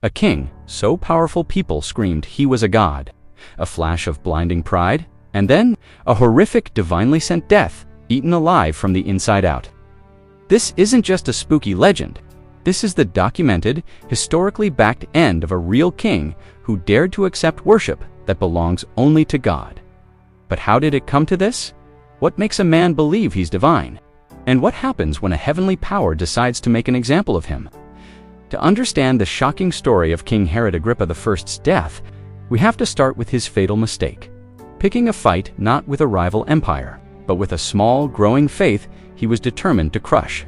A king so powerful people screamed he was a god. A flash of blinding pride, and then a horrific divinely sent death, eaten alive from the inside out. This isn't just a spooky legend. This is the documented, historically backed end of a real king who dared to accept worship that belongs only to God. But how did it come to this? What makes a man believe he's divine? And what happens when a heavenly power decides to make an example of him? To understand the shocking story of King Herod Agrippa I's death, we have to start with his fatal mistake, picking a fight not with a rival empire, but with a small, growing faith he was determined to crush.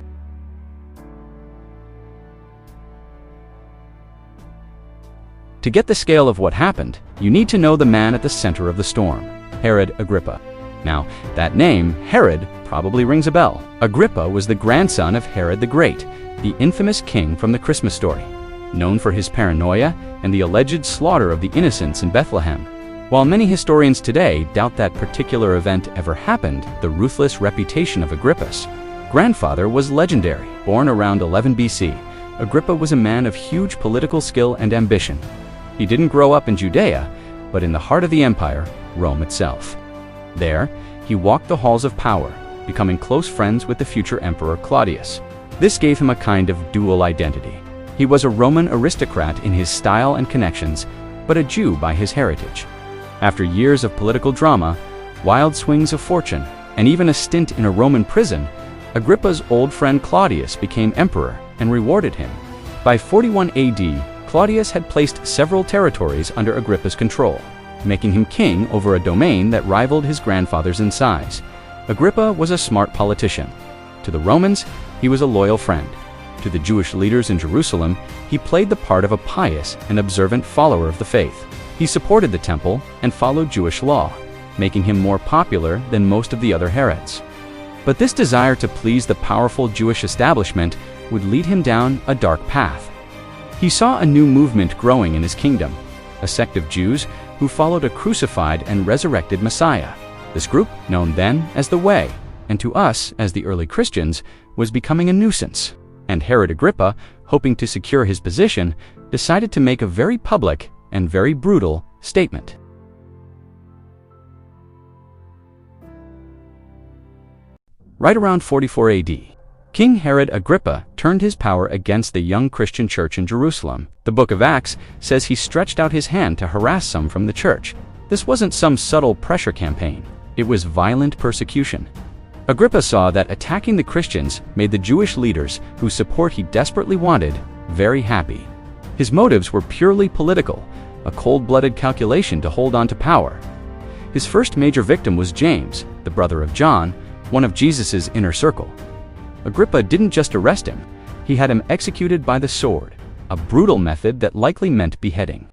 To get the scale of what happened, you need to know the man at the center of the storm, Herod Agrippa. Now, that name, Herod, probably rings a bell. Agrippa was the grandson of Herod the Great, the infamous king from the Christmas story, known for his paranoia and the alleged slaughter of the innocents in Bethlehem. While many historians today doubt that particular event ever happened, the ruthless reputation of Agrippa's grandfather was legendary. Born around 11 BC, Agrippa was a man of huge political skill and ambition. He didn't grow up in Judea, but in the heart of the empire, Rome itself. There, he walked the halls of power, becoming close friends with the future emperor Claudius. This gave him a kind of dual identity. He was a Roman aristocrat in his style and connections, but a Jew by his heritage. After years of political drama, wild swings of fortune, and even a stint in a Roman prison, Agrippa's old friend Claudius became emperor and rewarded him. By 41 AD, Claudius had placed several territories under Agrippa's control, making him king over a domain that rivaled his grandfather's in size. Agrippa was a smart politician. To the Romans, he was a loyal friend. To the Jewish leaders in Jerusalem, he played the part of a pious and observant follower of the faith. He supported the temple and followed Jewish law, making him more popular than most of the other Herods. But this desire to please the powerful Jewish establishment would lead him down a dark path. He saw a new movement growing in his kingdom, a sect of Jews who followed a crucified and resurrected Messiah. This group, known then as the Way, and to us as the early Christians, was becoming a nuisance. And Herod Agrippa, hoping to secure his position, decided to make a very public and very brutal statement. Right around 44 AD, King Herod Agrippa turned his power against the young Christian church in Jerusalem. The book of Acts says he stretched out his hand to harass some from the church. This wasn't some subtle pressure campaign. It was violent persecution. Agrippa saw that attacking the Christians made the Jewish leaders, whose support he desperately wanted, very happy. His motives were purely political, a cold-blooded calculation to hold on to power. His first major victim was James, the brother of John, one of Jesus' inner circle. Agrippa didn't just arrest him, he had him executed by the sword, a brutal method that likely meant beheading.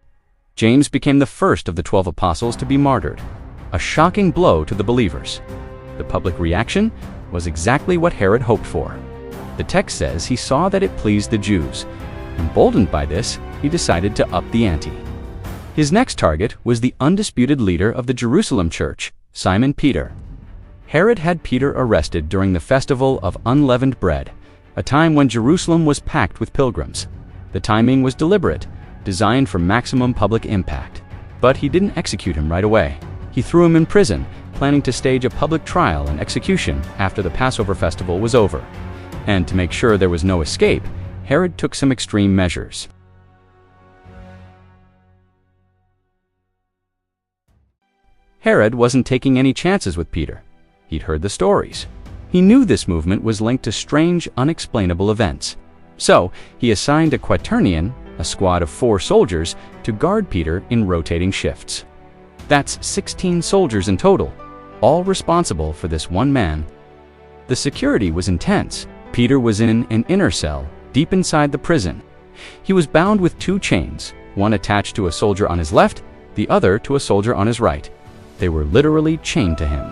James became the first of the 12 apostles to be martyred, a shocking blow to the believers. The public reaction was exactly what Herod hoped for. The text says he saw that it pleased the Jews. Emboldened by this, he decided to up the ante. His next target was the undisputed leader of the Jerusalem church, Simon Peter. Herod had Peter arrested during the festival of unleavened bread, a time when Jerusalem was packed with pilgrims. The timing was deliberate, designed for maximum public impact. But he didn't execute him right away. He threw him in prison, planning to stage a public trial and execution after the Passover festival was over. And to make sure there was no escape, Herod took some extreme measures. Herod wasn't taking any chances with Peter. He'd heard the stories. He knew this movement was linked to strange, unexplainable events. So, he assigned a quaternion, a squad of 4 soldiers, to guard Peter in rotating shifts. That's 16 soldiers in total, all responsible for this one man. The security was intense. Peter was in an inner cell, deep inside the prison. He was bound with 2 chains, one attached to a soldier on his left, the other to a soldier on his right. They were literally chained to him.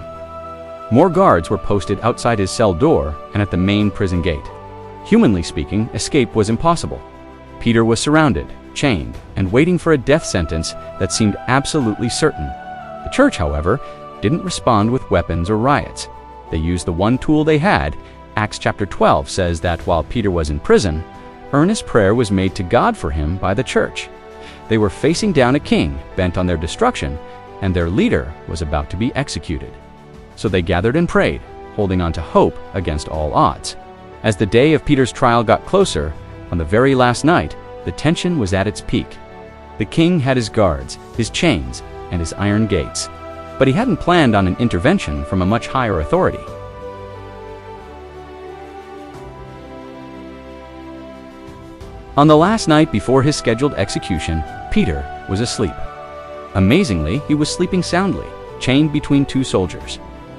More guards were posted outside his cell door and at the main prison gate. Humanly speaking, escape was impossible. Peter was surrounded, chained, and waiting for a death sentence that seemed absolutely certain. The church, however, didn't respond with weapons or riots. They used the one tool they had. Acts chapter 12 says that while Peter was in prison, Earnest prayer was made to God for him by the church. They were facing down a king bent on their destruction, and their leader was about to be executed. So they gathered and prayed, holding on to hope against all odds. As the day of Peter's trial got closer, on the very last night, the tension was at its peak. The king had his guards, his chains, and his iron gates, but he hadn't planned on an intervention from a much higher authority. On the last night before his scheduled execution, Peter was asleep. Amazingly, he was sleeping soundly, chained between two soldiers.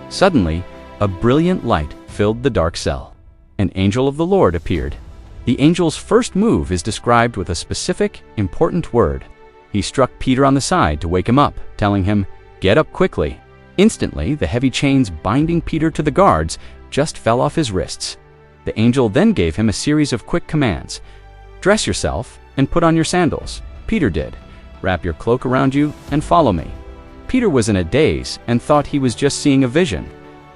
Suddenly, a brilliant light filled the dark cell. An angel of the Lord appeared. The angel's first move is described with a specific, important word. He struck Peter on the side to wake him up, telling him, "Get up quickly." Instantly, the heavy chains binding Peter to the guards just fell off his wrists. The angel then gave him a series of quick commands. "Dress yourself and put on your sandals." Peter did. "Wrap your cloak around you and follow me." Peter was in a daze and thought he was just seeing a vision.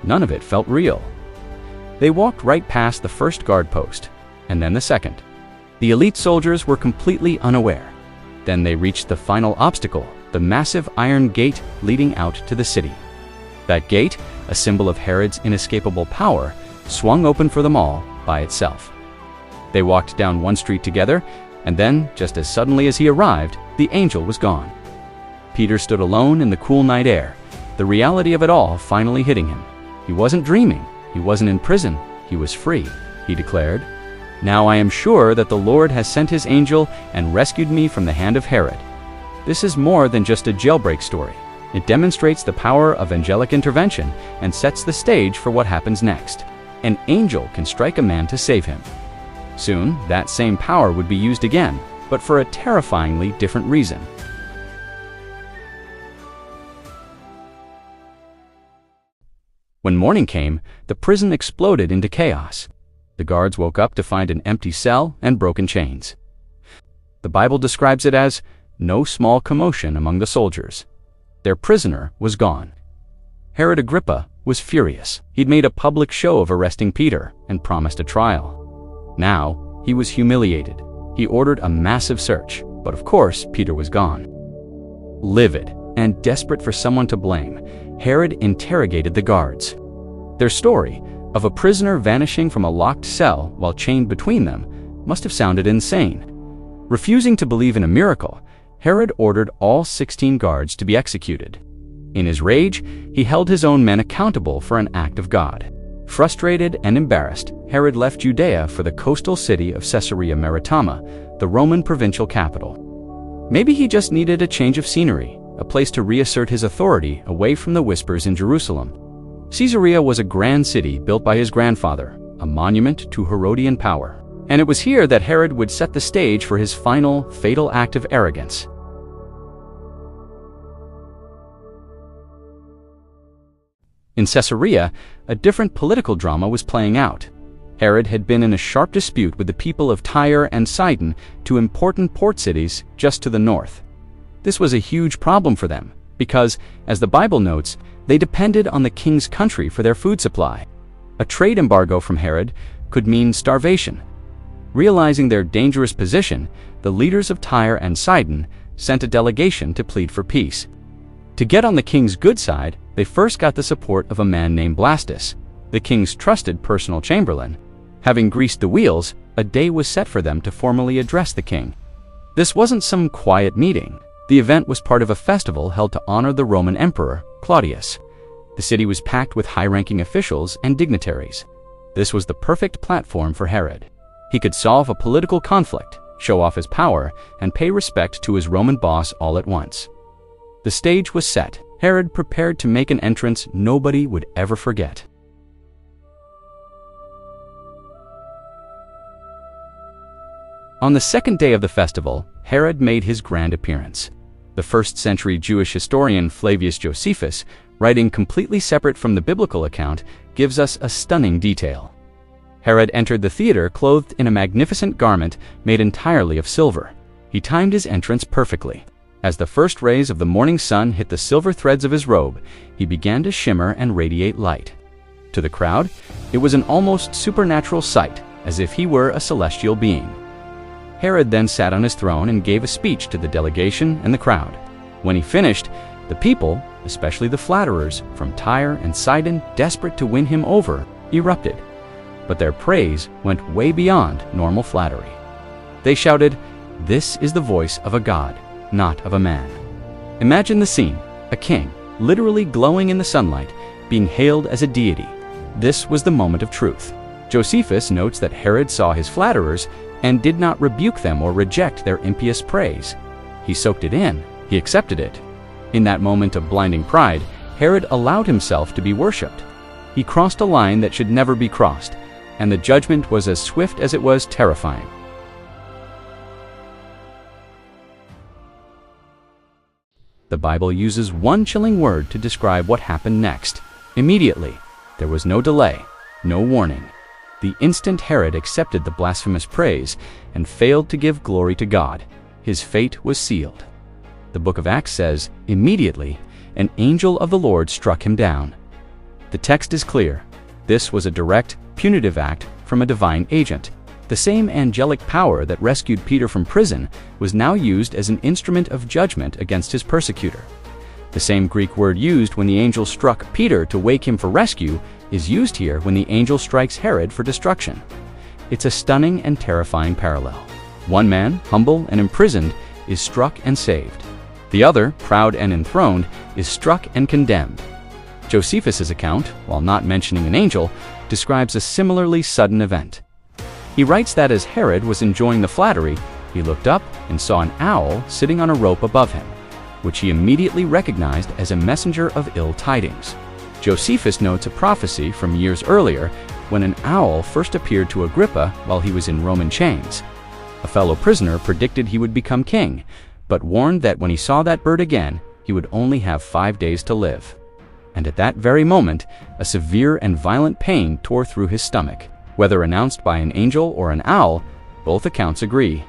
None of it felt real. They walked right past the first guard post, and then the second. The elite soldiers were completely unaware. Then they reached the final obstacle, the massive iron gate leading out to the city. That gate, a symbol of Herod's inescapable power, swung open for them all by itself. They walked down one street together, and then, just as suddenly as he arrived, the angel was gone. Peter stood alone in the cool night air, the reality of it all finally hitting him. He wasn't dreaming, he wasn't in prison, he was free, he declared. "Now I am sure that the Lord has sent his angel and rescued me from the hand of Herod." This is more than just a jailbreak story. It demonstrates the power of angelic intervention and sets the stage for what happens next. An angel can strike a man to save him. Soon, that same power would be used again, but for a terrifyingly different reason. When morning came, the prison exploded into chaos. The guards woke up to find an empty cell and broken chains. The Bible describes it as no small commotion among the soldiers. Their prisoner was gone. Herod Agrippa was furious. He'd made a public show of arresting Peter and promised a trial. Now, he was humiliated. He ordered a massive search, but of course, Peter was gone. Livid and desperate for someone to blame, Herod interrogated the guards. Their story of a prisoner vanishing from a locked cell while chained between them must have sounded insane. Refusing to believe in a miracle, Herod ordered all 16 guards to be executed. In his rage, he held his own men accountable for an act of God. Frustrated and embarrassed, Herod left Judea for the coastal city of Caesarea Maritima, the Roman provincial capital. Maybe he just needed a change of scenery, a place to reassert his authority away from the whispers in Jerusalem. Caesarea was a grand city built by his grandfather, a monument to Herodian power. And it was here that Herod would set the stage for his final, fatal act of arrogance. In Caesarea, a different political drama was playing out. Herod had been in a sharp dispute with the people of Tyre and Sidon, two important port cities just to the north. This was a huge problem for them, because, as the Bible notes, they depended on the king's country for their food supply. A trade embargo from Herod could mean starvation. Realizing their dangerous position, the leaders of Tyre and Sidon sent a delegation to plead for peace. To get on the king's good side, they first got the support of a man named Blastus, the king's trusted personal chamberlain. Having greased the wheels, a day was set for them to formally address the king. This wasn't some quiet meeting. The event was part of a festival held to honor the Roman emperor, Claudius. The city was packed with high-ranking officials and dignitaries. This was the perfect platform for Herod. He could solve a political conflict, show off his power, and pay respect to his Roman boss all at once. The stage was set. Herod prepared to make an entrance nobody would ever forget. On the second day of the festival, Herod made his grand appearance. The first-century Jewish historian Flavius Josephus, writing completely separate from the biblical account, gives us a stunning detail. Herod entered the theater clothed in a magnificent garment made entirely of silver. He timed his entrance perfectly. As the first rays of the morning sun hit the silver threads of his robe, he began to shimmer and radiate light. To the crowd, it was an almost supernatural sight, as if he were a celestial being. Herod then sat on his throne and gave a speech to the delegation and the crowd. When he finished, the people, especially the flatterers from Tyre and Sidon, desperate to win him over, erupted. But their praise went way beyond normal flattery. They shouted, "This is the voice of a god, not of a man." Imagine the scene, a king, literally glowing in the sunlight, being hailed as a deity. This was the moment of truth. Josephus notes that Herod saw his flatterers and did not rebuke them or reject their impious praise. He soaked it in. He accepted it. In that moment of blinding pride, Herod allowed himself to be worshipped. He crossed a line that should never be crossed, and the judgment was as swift as it was terrifying. The Bible uses one chilling word to describe what happened next. Immediately. There was no delay, no warning. The instant Herod accepted the blasphemous praise and failed to give glory to God, his fate was sealed. The book of Acts says, "Immediately, an angel of the Lord struck him down." The text is clear. This was a direct, punitive act from a divine agent. The same angelic power that rescued Peter from prison was now used as an instrument of judgment against his persecutor. The same Greek word used when the angel struck Peter to wake him for rescue is used here when the angel strikes Herod for destruction. It's a stunning and terrifying parallel. One man, humble and imprisoned, is struck and saved. The other, proud and enthroned, is struck and condemned. Josephus's account, while not mentioning an angel, describes a similarly sudden event. He writes that as Herod was enjoying the flattery, he looked up and saw an owl sitting on a rope above him, which he immediately recognized as a messenger of ill tidings. Josephus notes a prophecy from years earlier when an owl first appeared to Agrippa while he was in Roman chains. A fellow prisoner predicted he would become king, but warned that when he saw that bird again, he would only have 5 days to live. And at that very moment, a severe and violent pain tore through his stomach. Whether announced by an angel or an owl, both accounts agree.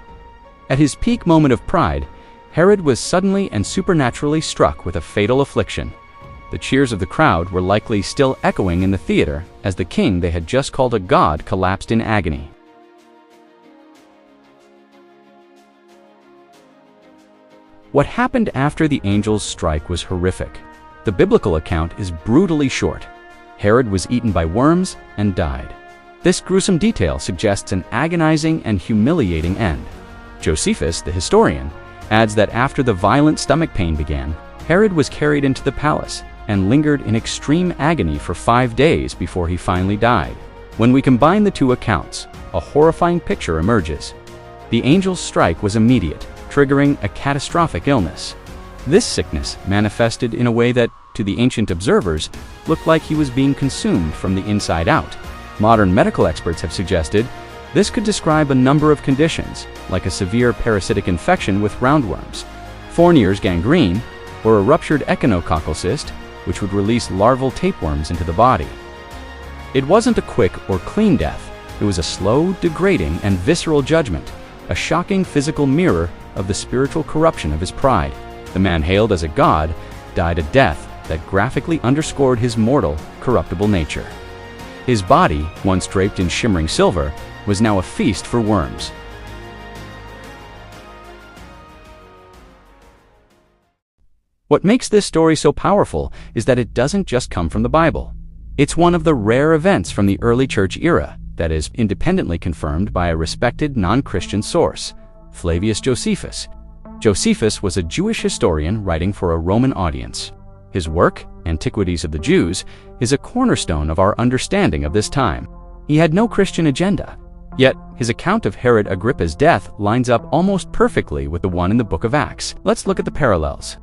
At his peak moment of pride, Herod was suddenly and supernaturally struck with a fatal affliction. The cheers of the crowd were likely still echoing in the theater as the king they had just called a god collapsed in agony. What happened after the angel's strike was horrific. The biblical account is brutally short. Herod was eaten by worms and died. This gruesome detail suggests an agonizing and humiliating end. Josephus, the historian, adds that after the violent stomach pain began, Herod was carried into the palace and lingered in extreme agony for 5 days before he finally died. When we combine the two accounts, a horrifying picture emerges. The angel's strike was immediate, triggering a catastrophic illness. This sickness manifested in a way that, to the ancient observers, looked like he was being consumed from the inside out. Modern medical experts have suggested this could describe a number of conditions, like a severe parasitic infection with roundworms, Fournier's gangrene, or a ruptured echinococcal cyst, which would release larval tapeworms into the body. It wasn't a quick or clean death. It was a slow, degrading, and visceral judgment, a shocking physical mirror of the spiritual corruption of his pride. The man hailed as a god died a death that graphically underscored his mortal, corruptible nature. His body, once draped in shimmering silver, was now a feast for worms. What makes this story so powerful is that it doesn't just come from the Bible. It's one of the rare events from the early church era that is independently confirmed by a respected non-Christian source, Flavius Josephus. Josephus was a Jewish historian writing for a Roman audience. His work, Antiquities of the Jews, is a cornerstone of our understanding of this time. He had no Christian agenda. Yet, his account of Herod Agrippa's death lines up almost perfectly with the one in the book of Acts. Let's look at the parallels.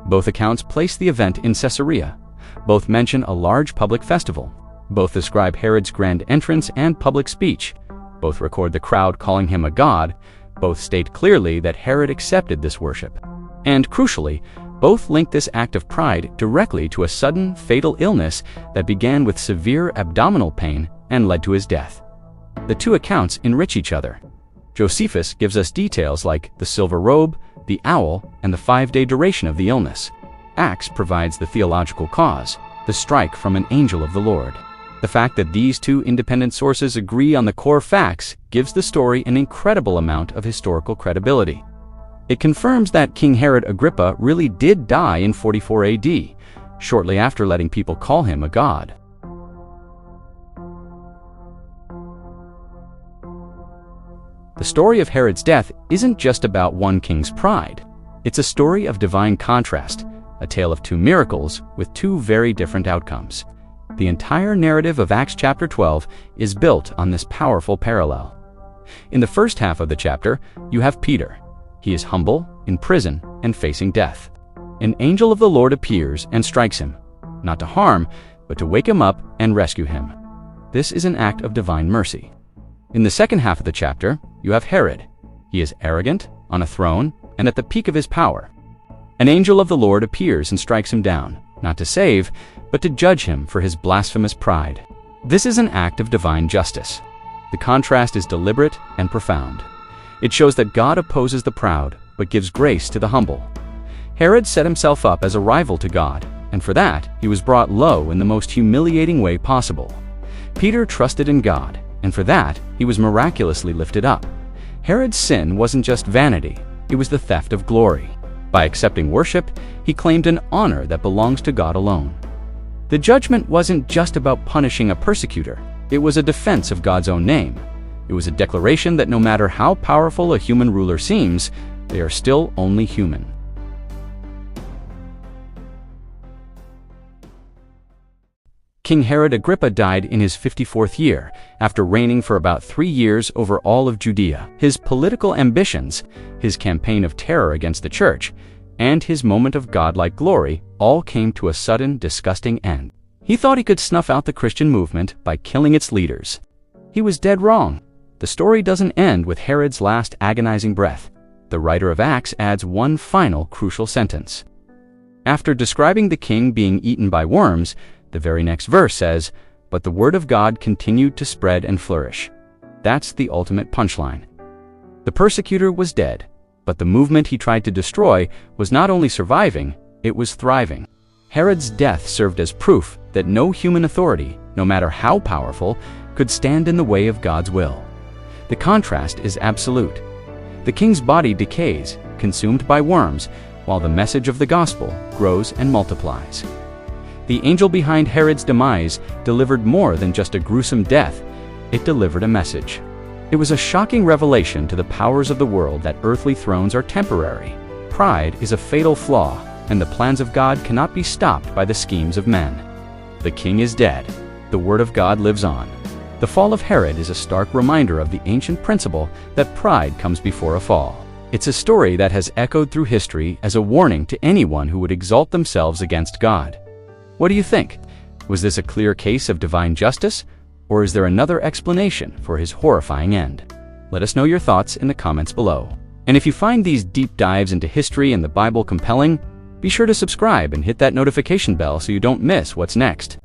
Both accounts place the event in Caesarea. Both mention a large public festival. Both describe Herod's grand entrance and public speech. Both record the crowd calling him a god. Both state clearly that Herod accepted this worship. And crucially, both link this act of pride directly to a sudden, fatal illness that began with severe abdominal pain and led to his death. The two accounts enrich each other. Josephus gives us details like the silver robe, the owl, and the 5-day duration of the illness. Acts provides the theological cause, the strike from an angel of the Lord. The fact that these two independent sources agree on the core facts gives the story an incredible amount of historical credibility. It confirms that King Herod Agrippa really did die in 44 AD, shortly after letting people call him a god. The story of Herod's death isn't just about one king's pride. It's a story of divine contrast, a tale of two miracles with two very different outcomes. The entire narrative of Acts chapter 12 is built on this powerful parallel. In the first half of the chapter, you have Peter. He is humble, in prison, and facing death. An angel of the Lord appears and strikes him, not to harm, but to wake him up and rescue him. This is an act of divine mercy. In the second half of the chapter, you have Herod. He is arrogant, on a throne, and at the peak of his power. An angel of the Lord appears and strikes him down, not to save, but to judge him for his blasphemous pride. This is an act of divine justice. The contrast is deliberate and profound. It shows that God opposes the proud, but gives grace to the humble. Herod set himself up as a rival to God, and for that, he was brought low in the most humiliating way possible. Peter trusted in God, and for that, he was miraculously lifted up. Herod's sin wasn't just vanity, it was the theft of glory. By accepting worship, he claimed an honor that belongs to God alone. The judgment wasn't just about punishing a persecutor, it was a defense of God's own name. It was a declaration that no matter how powerful a human ruler seems, they are still only human. King Herod Agrippa died in his 54th year, after reigning for about 3 years over all of Judea. His political ambitions, his campaign of terror against the church, and his moment of godlike glory all came to a sudden, disgusting end. He thought he could snuff out the Christian movement by killing its leaders. He was dead wrong. The story doesn't end with Herod's last agonizing breath. The writer of Acts adds one final crucial sentence. After describing the king being eaten by worms, the very next verse says, "But the word of God continued to spread and flourish." That's the ultimate punchline. The persecutor was dead, but the movement he tried to destroy was not only surviving, it was thriving. Herod's death served as proof that no human authority, no matter how powerful, could stand in the way of God's will. The contrast is absolute. The king's body decays, consumed by worms, while the message of the gospel grows and multiplies. The angel behind Herod's demise delivered more than just a gruesome death, it delivered a message. It was a shocking revelation to the powers of the world that earthly thrones are temporary. Pride is a fatal flaw, and the plans of God cannot be stopped by the schemes of men. The king is dead. The word of God lives on. The fall of Herod is a stark reminder of the ancient principle that pride comes before a fall. It's a story that has echoed through history as a warning to anyone who would exalt themselves against God. What do you think? Was this a clear case of divine justice, or is there another explanation for his horrifying end? Let us know your thoughts in the comments below. And if you find these deep dives into history and the Bible compelling, be sure to subscribe and hit that notification bell so you don't miss what's next.